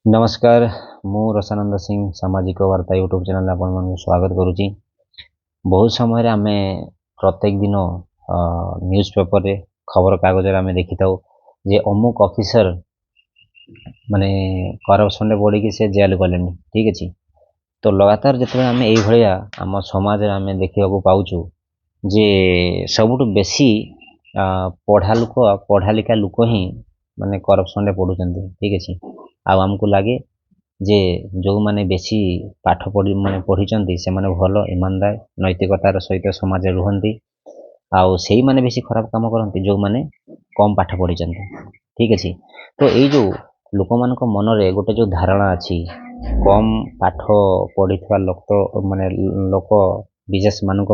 नमस्कार मु रसानंद सिंह सामाजिक वार्ता यूट्यूब चैनल आपण मानक स्वागत करुच्ची। बहुत समय आम प्रत्येक दिन न्यूज पेपर रे खबर कागज आम देखी था जे अमुक ऑफिसर माने करप्शन पड़ी कि से जेल गले। ठीक अच्छे तो लगातार जिते आम ये आम समाज आम देखा पाचु जे सबुठ बेसी पढ़ा लोक पढ़ा लिखा लोक ही माने करप्शन पड़ुं। ठीक अच्छे आमको लगे जे जो माने बेसी पाठ पढ़ी माने पढ़ी से माने भल ईमानदार नैतिकतार सहित समाज रुहंती आउ से माने बेसी खराब काम करती जो माने कम पाठ पढ़ी। ठीक अच्छे तो ये जो लोक मान मन रे गोटे जो धारणा अच्छी कम पाठ पढ़ी लोक तो माने लोक विशेष मान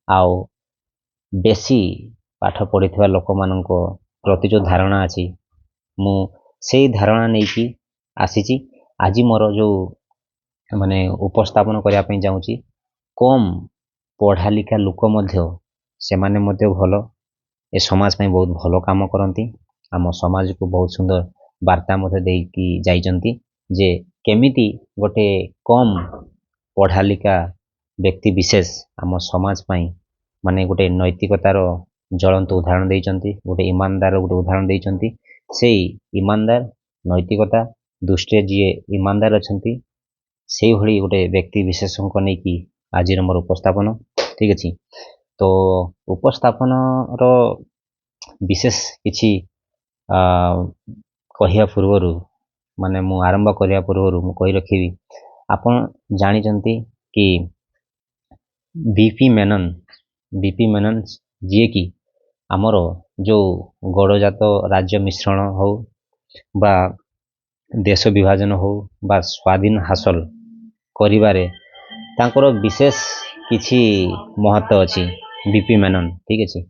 आउ बेसी पाठ पढ़ी लोक मान प्रति जो धारणा अच्छी मु से धारणा नहीं कि आसी आज मोर जो माने उपस्थापन करने चाहूँगी कम पढ़ा लिखा लोक से माने भल ए समाज में बहुत भल काम करती आम समाज को बहुत सुंदर वार्ता देकी जाइछंती जे केमिति गोटे कम पढ़ा लिखा व्यक्ति विशेष आम समाज पाई माने गोटे नैतिकतार ज्वलंत उदाहरण देइछंती गोटे ईमानदार गोटे उदाहरण देइछंती से ईमानदार नैतिकता दृष्टि जी ईमानदार अच्छी से भली गोटे व्यक्ति विशेष को नहीं आज मोर उपस्थापन। ठीक अच्छे तो उपस्थापन रो विशेष किछि कहिया पूर्व माने मु आरंभ करिया पूर्व मु कहि रखिबी आपण जानिचंती कि बीपी मेनन जी कि आमर जो गड़जात राज्य मिश्रण हो बा देश विभाजन हो बा स्वाधीन हासिल करिबारे तांकर विशेष किछि महत्व अच्छी बीपी मेनन। ठीक अच्छे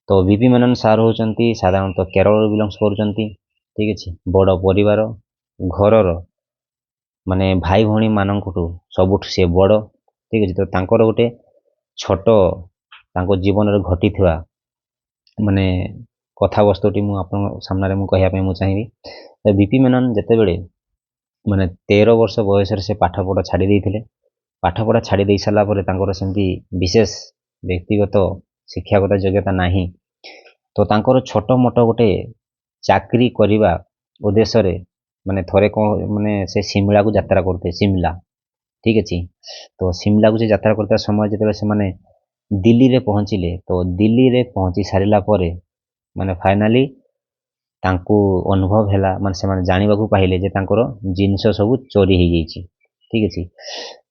तो बीपी मेनन सार होचंती साधारणतः केरल बिलंग्स करुचंती। ठीक अच्छे बड़ परिवार घरर माने भाई भौणी मानकठू सबुठ से बड़। ठीक अच्छे तो तांकर गोटे छोट तांको जीवन रे घटी थिवा माने कथा वस्तुटी मु आपन सामने मु कहिया पे मु चाहिबी बीपी मेनन जते बेले माने 13 वर्ष बयस से पाठ पढ़ा छाड़ी देइथिले पाठ पढ़ा छाड़ी दे सारा पर तांकर सेमती विशेष व्यक्तिगत शिक्षागत योग्यता नाही तो तांकर छोट मोट गोटे चाकरी करिबा उद्देश्य रे माने थरे को माने से शिमला को यात्रा करते शिमला। ठीक अच्छे तो शिमला को से यात्रा करता समय जिते से माने दिल्ली रे पहुँचिले तो दिल्ली रे पहुँची सारिला परे माने फाइनाली तांको अनुभव हैला माने से माने जानिबा को पाइले जे तांकर जिंस सब चोरी हो जाइछि। ठीक अच्छे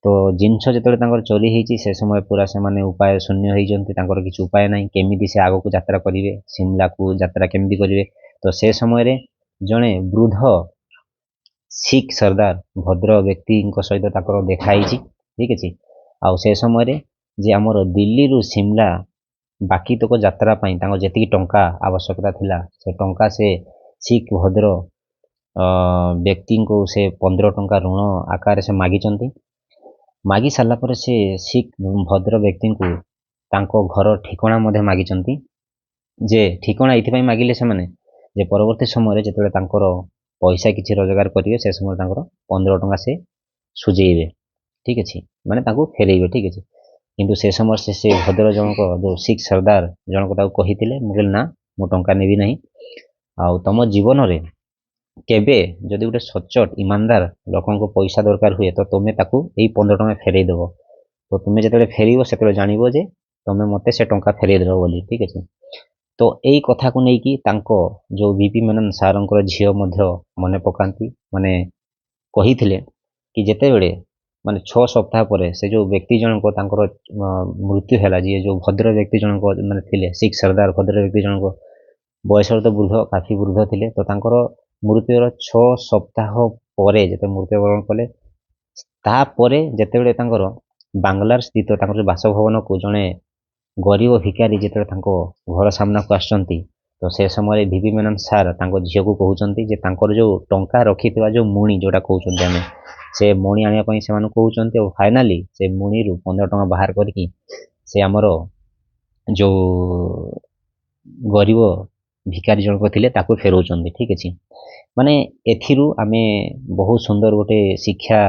तो जिनस जिते चोरी होती से समय पूरा से माने उपाय शून्य होती तांकर किसी उपाय ना केमिति से आगो को यात्रा करेंगे शिमला को यात्रा केमिति करेंगे तो से समय रे जड़े वृद्ध सिख सरदार भद्र व्यक्ति सहित देखाई। ठीक अच्छे आउ से समय रे जे आमर दिल्ली रु शिमला बाकी तक यात्रा जी टंका आवश्यकता थिला से टंका से सिख भद्र व्यक्ति को से 15 टंका ऋण आकार से मागिचंती मागी सारा पर से सिख भद्र व्यक्ति को तांको घर ठिकाना मध्य मागिचंती जे ठिकाना ये मागिले से माने जे परवर्ती समय जिते पैसा किसी रोजगार करेंगे से समय 15 टंका से सुझेबे। ठीक अच्छे माने तांको फेरेबे। ठीक अच्छे किंतु से समय से भद्र जनक जो सिख सरदार जनक कही ना मु टंका नेबी नहीं आ तुम जीवन रे केबे जदि गोटे सचोट ईमानदार लोकों को पैसा दरकार हुए तो तुम्हें ताकू यही 15 टंका फेरई देव तो तुम्हें जो फेरब से जान जे तुम्हें मत से टंका फेरई देव बोली। ठीक अच्छे तो यही कथा को लेकिन तांको जो बीपी मेनन सार झील मन पकाती माने कही कि जिते बड़े माने 6 सप्ताह पर से जो व्यक्ति जनक मृत्यु है जी जो भद्र व्यक्ति जनक माने थिले सिख सरदार भद्र व्यक्ति जनक बयस तो वृद्ध काफी वृद्ध थे तो तांकर मृत्युर 6 सप्ताह पर जिते मृत्युवरण कले तापर जिते बांग्लार स्थित बासभवन को जड़े गरीब भिकारी जिते घर सामना को आसचंती तो से समय बीपी मेनन सार झील को कहते जे तांकर जो टंका रखी जो मुणी जोटा कहते आम से मुणी आने से कहते और फाइनाली से मुणी रु 15 टंका बाहर करके से आमर जो गरीब ଭିକାରୀ ଜଣକ ଥିଲେ ତାକୁ ଫେରାଉଛନ୍ତି। ଠିକ୍ ଅଛି, ମାନେ ଏଥିରୁ ଆମେ ବହୁତ ସୁନ୍ଦର ଗୋଟେ ଶିକ୍ଷା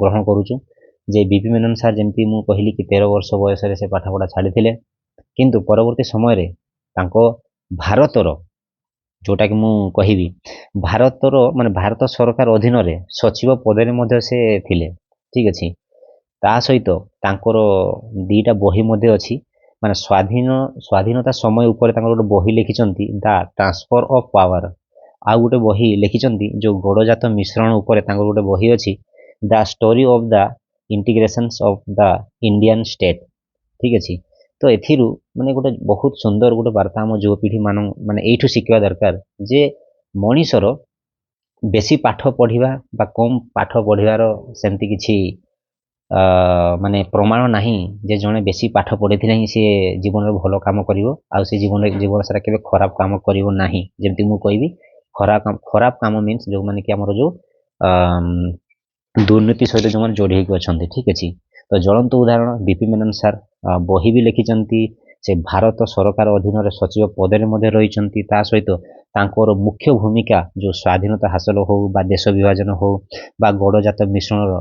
ଗ୍ରହଣ କରୁଛୁ ଯେ ବିପି ମେନନ ସାର୍ ଯେମିତି ମୁଁ କହିଲି କି 13 ବର୍ଷ ବୟସରେ ସେ ପାଠପଢ଼ା ଛାଡ଼ିଥିଲେ, କିନ୍ତୁ ପରବର୍ତ୍ତୀ ସମୟରେ ତାଙ୍କ ଭାରତର ଯେଉଁଟାକି ମୁଁ କହିବି ଭାରତର ମାନେ ଭାରତ ସରକାର ଅଧୀନରେ ସଚିବ ପଦରେ ମଧ୍ୟ ସେ ଥିଲେ। ଠିକ୍ ଅଛି, ତା ସହିତ ତାଙ୍କର ଦୁଇଟା ବହି ମଧ୍ୟ ଅଛି, ମାନେ ସ୍ୱାଧୀନତା ସମୟ ଉପରେ ତାଙ୍କର ଗୋଟେ ବହି ଲେଖିଛନ୍ତି ଦ ଟ୍ରାନ୍ସଫର ଅଫ୍ ପାୱାର। ଆଉ ଗୋଟେ ବହି ଲେଖିଛନ୍ତି ଯେଉଁ ଗଡ଼ଜାତ ମିଶ୍ରଣ ଉପରେ ତାଙ୍କର ଗୋଟେ ବହି ଅଛି the story of the integrations of the Indian state. ଠିକ୍ ଅଛି, ତ ଏଥିରୁ ମାନେ ଗୋଟେ ବହୁତ ସୁନ୍ଦର ଗୋଟେ ବାର୍ତ୍ତା ଆମ ଯୁବପିଢ଼ି ମାନେ ଏଇଠୁ ଶିଖିବା ଦରକାର ଯେ ମଣିଷର ବେଶୀ ପାଠ ପଢ଼ିବା ବା କମ୍ ପାଠ ପଢ଼ିବାର ସେମିତି କିଛି ମାନେ ପ୍ରମାଣ ନାହିଁ ଯେ ଜଣେ ବେଶୀ ପାଠ ପଢ଼ିଥିଲେ ହିଁ ସିଏ ଜୀବନରେ ଭଲ କାମ କରିବ ଆଉ ସେ ଜୀବନ ସାରା କେବେ ଖରାପ କାମ କରିବ ନାହିଁ। ଯେମିତି ମୁଁ କହିବି ଖରାପ କାମ ମିନ୍ସ ଯେଉଁମାନେ କି ଆମର ଯେଉଁ ଦୁର୍ନୀତି ସହିତ ଯେଉଁମାନେ ଯୋଡ଼ି ହେଇକି ଅଛନ୍ତି। ଠିକ୍ ଅଛି, ତ ଜ୍ୱଳନ୍ତ ଉଦାହରଣ ବିପି ମେନନ ସାର୍ ବହି ବି ଲେଖିଛନ୍ତି, ସେ ଭାରତ ସରକାର ଅଧୀନରେ ସଚିବ ପଦରେ ମଧ୍ୟ ରହିଛନ୍ତି। ତା ସହିତ ତାଙ୍କର ମୁଖ୍ୟ ଭୂମିକା ଯେଉଁ ସ୍ୱାଧୀନତା ହାସଲ ହେଉ ବା ଦେଶ ବିଭାଜନ ହେଉ ବା ଗଡ଼ଜାତ ମିଶ୍ରଣର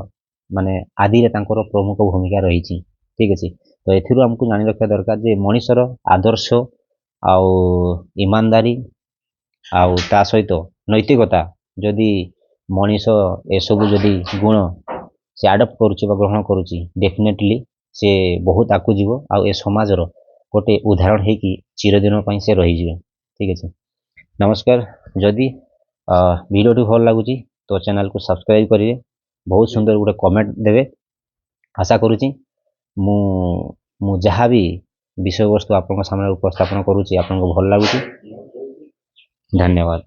ମାନେ ଆଦିରେ ତାଙ୍କର ପ୍ରମୁଖ ଭୂମିକା ରହିଛି। ଠିକ୍ ଅଛି, ତ ଏଥିରୁ ଆମକୁ ଜାଣି ରଖିବା ଦରକାର ଯେ ମଣିଷର ଆଦର୍ଶ ଆଉ ଇମାନଦାରୀ ଆଉ ତା ସହିତ ନୈତିକତା ଯଦି ମଣିଷ ଏସବୁ ଯଦି ଗୁଣ ସେ ଆଡ଼ପ୍ଟ କରୁଛି ବା ଗ୍ରହଣ କରୁଛି ଡେଫିନେଟଲି ସେ ବହୁତ ଆଗକୁ ଯିବ ଆଉ ଏ ସମାଜର ଗୋଟେ ଉଦାହରଣ ହେଇକି ଚିରଦିନ ପାଇଁ ସେ ରହିଯିବେ। ଠିକ୍ ଅଛି, ନମସ୍କାର। ଯଦି ଭିଡ଼ିଓଟି ଭଲ ଲାଗୁଛି ତ ଚ୍ୟାନେଲକୁ ସବସ୍କ୍ରାଇବ୍ କରିବେ, ବହୁତ ସୁନ୍ଦର ଗୋଟେ କମେଣ୍ଟ ଦେବେ। ଆଶା କରୁଛି ମୁଁ ଯାହା ବି ବିଷୟବସ୍ତୁ ଆପଣଙ୍କ ସାମ୍ନାରେ ଉପସ୍ଥାପନ କରୁଛି ଆପଣଙ୍କୁ ଭଲ ଲାଗୁଛି। ଧନ୍ୟବାଦ।